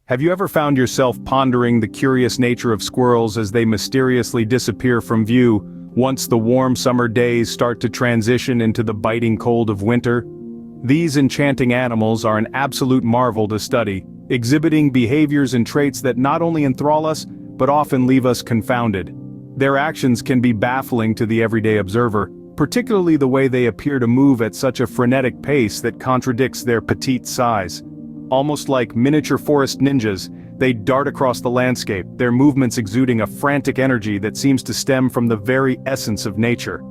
Have you ever found yourself pondering the curious nature of squirrels as they mysteriously disappear from view, once the warm summer days start to transition into the biting cold of winter? These enchanting animals are an absolute marvel to study, exhibiting behaviors and traits that not only enthrall us, but often leave us confounded. Their actions can be baffling to the everyday observer, particularly the way they appear to move at such a frenetic pace that contradicts their petite size. Almost like miniature forest ninjas, they dart across the landscape, their movements exuding a frantic energy that seems to stem from the very essence of nature.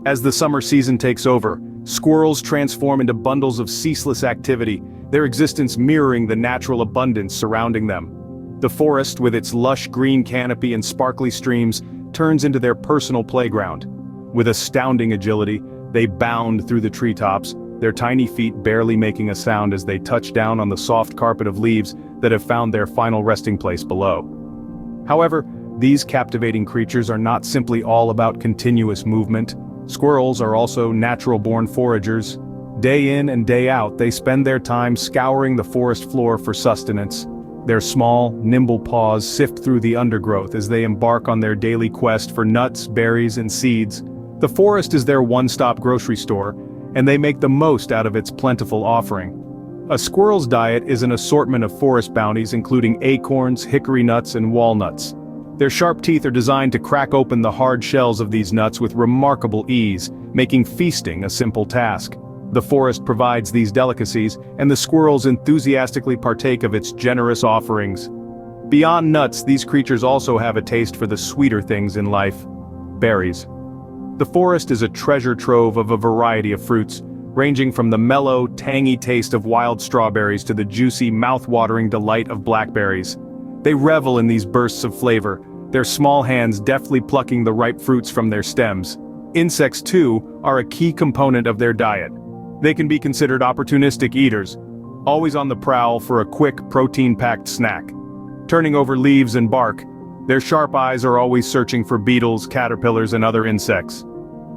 As the summer season takes over, squirrels transform into bundles of ceaseless activity, their existence mirroring the natural abundance surrounding them. The forest, with its lush green canopy and sparkly streams, turns into their personal playground. With astounding agility, they bound through the treetops, their tiny feet barely making a sound as they touch down on the soft carpet of leaves that have found their final resting place below. However, these captivating creatures are not simply all about continuous movement. Squirrels are also natural-born foragers. Day in and day out, they spend their time scouring the forest floor for sustenance. Their small, nimble paws sift through the undergrowth as they embark on their daily quest for nuts, berries, and seeds. The forest is their one-stop grocery store, and they make the most out of its plentiful offering. A squirrel's diet is an assortment of forest bounties including acorns, hickory nuts, and walnuts. Their sharp teeth are designed to crack open the hard shells of these nuts with remarkable ease, making feasting a simple task. The forest provides these delicacies, and the squirrels enthusiastically partake of its generous offerings. Beyond nuts, these creatures also have a taste for the sweeter things in life: berries. The forest is a treasure trove of a variety of fruits, ranging from the mellow, tangy taste of wild strawberries to the juicy, mouth-watering delight of blackberries. They revel in these bursts of flavor, their small hands deftly plucking the ripe fruits from their stems. Insects, too, are a key component of their diet. They can be considered opportunistic eaters, always on the prowl for a quick, protein-packed snack. Turning over leaves and bark, their sharp eyes are always searching for beetles, caterpillars, and other insects.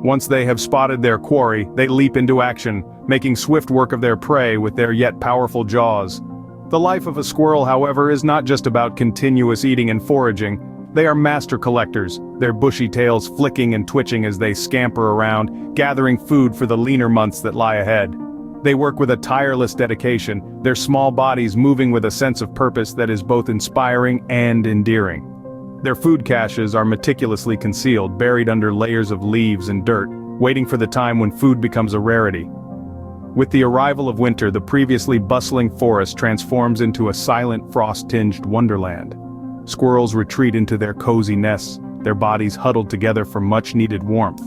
Once they have spotted their quarry, they leap into action, making swift work of their prey with their yet powerful jaws. The life of a squirrel, however, is not just about continuous eating and foraging. They are master collectors, their bushy tails flicking and twitching as they scamper around, gathering food for the leaner months that lie ahead. They work with a tireless dedication, their small bodies moving with a sense of purpose that is both inspiring and endearing. Their food caches are meticulously concealed, buried under layers of leaves and dirt, waiting for the time when food becomes a rarity. With the arrival of winter, the previously bustling forest transforms into a silent, frost-tinged wonderland. Squirrels retreat into their cozy nests, their bodies huddled together for much-needed warmth.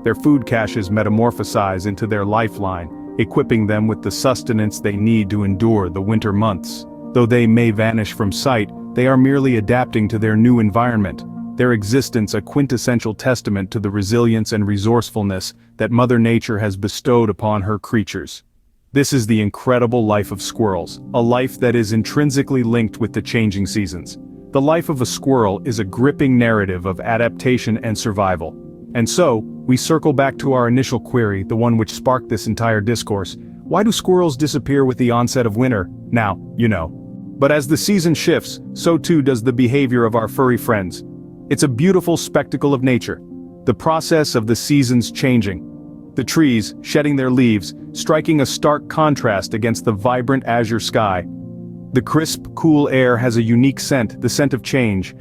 Their food caches metamorphosize into their lifeline, equipping them with the sustenance they need to endure the winter months. Though they may vanish from sight, they are merely adapting to their new environment, their existence a quintessential testament to the resilience and resourcefulness that Mother Nature has bestowed upon her creatures. This is the incredible life of squirrels, a life that is intrinsically linked with the changing seasons. The life of a squirrel is a gripping narrative of adaptation and survival. And so, we circle back to our initial query, the one which sparked this entire discourse. Why do squirrels disappear with the onset of winter? Now, you know. But as the season shifts, so too does the behavior of our furry friends. It's a beautiful spectacle of nature, the process of the seasons changing. The trees, shedding their leaves, striking a stark contrast against the vibrant azure sky. The crisp, cool air has a unique scent, the scent of change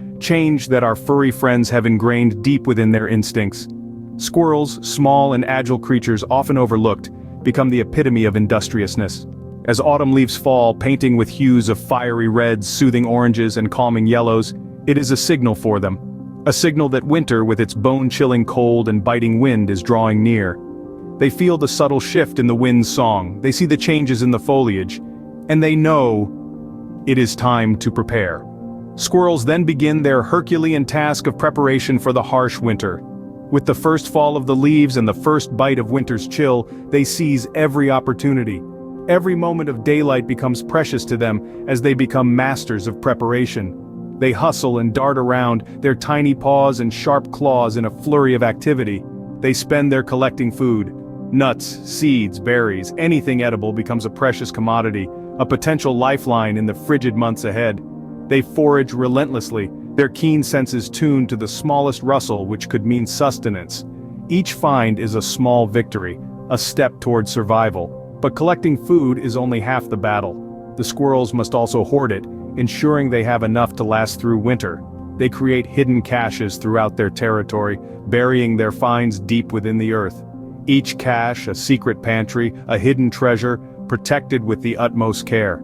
that our furry friends have ingrained deep within their instincts. Squirrels, small and agile creatures often overlooked, become the epitome of industriousness. As autumn leaves fall, painting with hues of fiery reds, soothing oranges, and calming yellows, it is a signal for them. A signal that winter, with its bone-chilling cold and biting wind, is drawing near. They feel the subtle shift in the wind's song, they see the changes in the foliage, and they know it is time to prepare. Squirrels then begin their Herculean task of preparation for the harsh winter. With the first fall of the leaves and the first bite of winter's chill, they seize every opportunity. Every moment of daylight becomes precious to them as they become masters of preparation. They hustle and dart around, their tiny paws and sharp claws in a flurry of activity. They spend their collecting food. Nuts, seeds, berries, anything edible becomes a precious commodity, a potential lifeline in the frigid months ahead. They forage relentlessly, their keen senses tuned to the smallest rustle which could mean sustenance. Each find is a small victory, a step toward survival. But collecting food is only half the battle. The squirrels must also hoard it, ensuring they have enough to last through winter. They create hidden caches throughout their territory, burying their finds deep within the earth. Each cache a secret pantry, a hidden treasure, protected with the utmost care.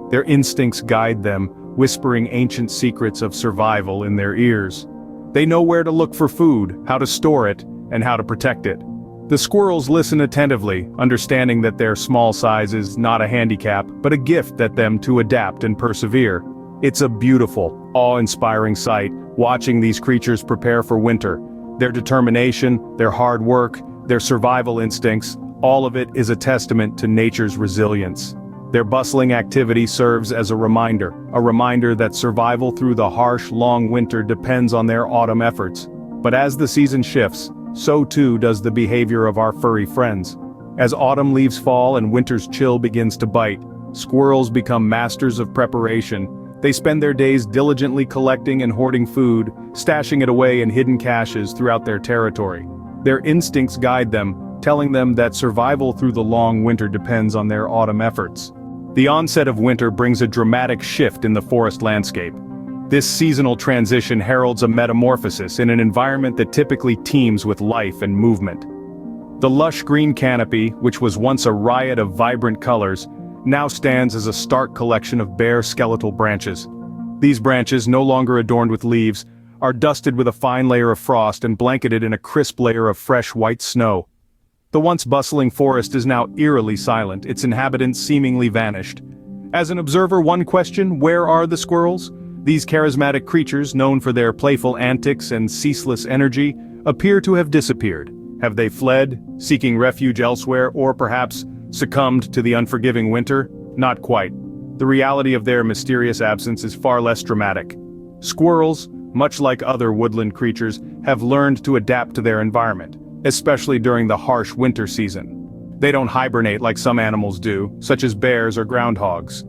Their instincts guide them, whispering ancient secrets of survival in their ears. They know where to look for food, how to store it, and how to protect it. The squirrels listen attentively, understanding that their small size is not a handicap, but a gift that them to adapt and persevere. It's a beautiful, awe-inspiring sight, watching these creatures prepare for winter. Their determination, their hard work, their survival instincts, all of it is a testament to nature's resilience. Their bustling activity serves as a reminder that survival through the harsh, long winter depends on their autumn efforts. But as the season shifts, so too does the behavior of our furry friends. As autumn leaves fall and winter's chill begins to bite, squirrels become masters of preparation. They spend their days diligently collecting and hoarding food, stashing it away in hidden caches throughout their territory. Their instincts guide them, telling them that survival through the long winter depends on their autumn efforts. The onset of winter brings a dramatic shift in the forest landscape. This seasonal transition heralds a metamorphosis in an environment that typically teems with life and movement. The lush green canopy, which was once a riot of vibrant colors, now stands as a stark collection of bare skeletal branches. These branches, no longer adorned with leaves, are dusted with a fine layer of frost and blanketed in a crisp layer of fresh white snow. The once bustling forest is now eerily silent, its inhabitants seemingly vanished. As an observer, one question: where are the squirrels? These charismatic creatures, known for their playful antics and ceaseless energy, appear to have disappeared. Have they fled, seeking refuge elsewhere, or perhaps succumbed to the unforgiving winter? Not quite. The reality of their mysterious absence is far less dramatic. Squirrels, much like other woodland creatures, have learned to adapt to their environment, especially during the harsh winter season. They don't hibernate like some animals do, such as bears or groundhogs.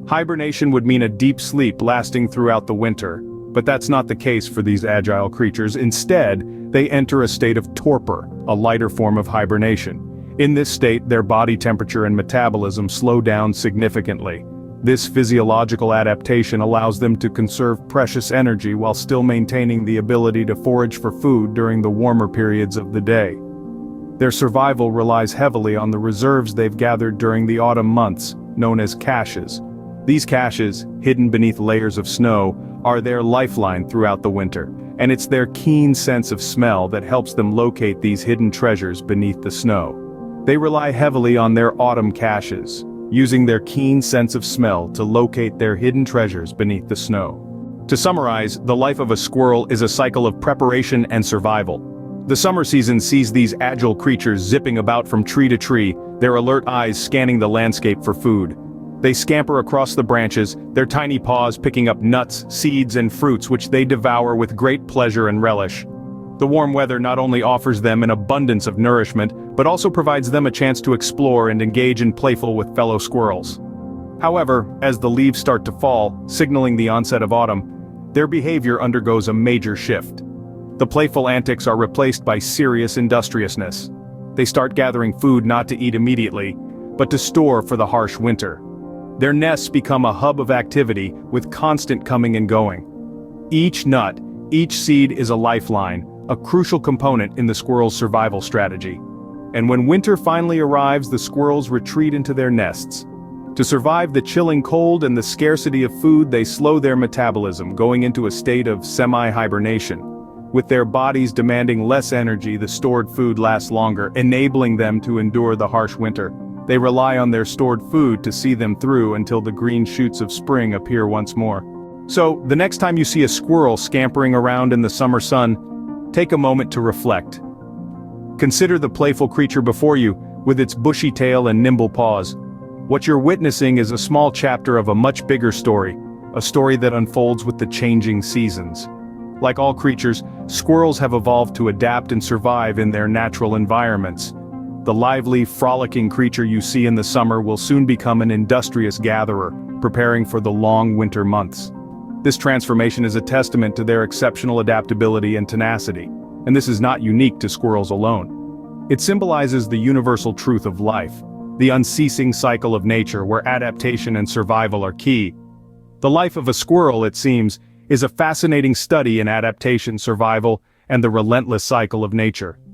Hibernation would mean a deep sleep lasting throughout the winter, but that's not the case for these agile creatures. Instead, they enter a state of torpor, a lighter form of hibernation. In this state, their body temperature and metabolism slow down significantly. This physiological adaptation allows them to conserve precious energy while still maintaining the ability to forage for food during the warmer periods of the day. Their survival relies heavily on the reserves they've gathered during the autumn months, known as caches. These caches, hidden beneath layers of snow, are their lifeline throughout the winter, and it's their keen sense of smell that helps them locate these hidden treasures beneath the snow. They rely heavily on their autumn caches, using their keen sense of smell to locate their hidden treasures beneath the snow. To summarize, the life of a squirrel is a cycle of preparation and survival. The summer season sees these agile creatures zipping about from tree to tree, their alert eyes scanning the landscape for food. They scamper across the branches, their tiny paws picking up nuts, seeds, and fruits which they devour with great pleasure and relish. The warm weather not only offers them an abundance of nourishment, but also provides them a chance to explore and engage in playful with fellow squirrels. However, as the leaves start to fall, signaling the onset of autumn, their behavior undergoes a major shift. The playful antics are replaced by serious industriousness. They start gathering food not to eat immediately, but to store for the harsh winter. Their nests become a hub of activity with constant coming and going. Each nut, each seed is a lifeline, a crucial component in the squirrel's survival strategy. And when winter finally arrives, the squirrels retreat into their nests. To survive the chilling cold and the scarcity of food, they slow their metabolism, going into a state of semi-hibernation. With their bodies demanding less energy, the stored food lasts longer, enabling them to endure the harsh winter. They rely on their stored food to see them through until the green shoots of spring appear once more. So, the next time you see a squirrel scampering around in the summer sun, take a moment to reflect. Consider the playful creature before you, with its bushy tail and nimble paws. What you're witnessing is a small chapter of a much bigger story, a story that unfolds with the changing seasons. Like all creatures, squirrels have evolved to adapt and survive in their natural environments. The lively, frolicking creature you see in the summer will soon become an industrious gatherer, preparing for the long winter months. This transformation is a testament to their exceptional adaptability and tenacity, and this is not unique to squirrels alone. It symbolizes the universal truth of life, the unceasing cycle of nature where adaptation and survival are key. The life of a squirrel, it seems, is a fascinating study in adaptation, survival, and the relentless cycle of nature.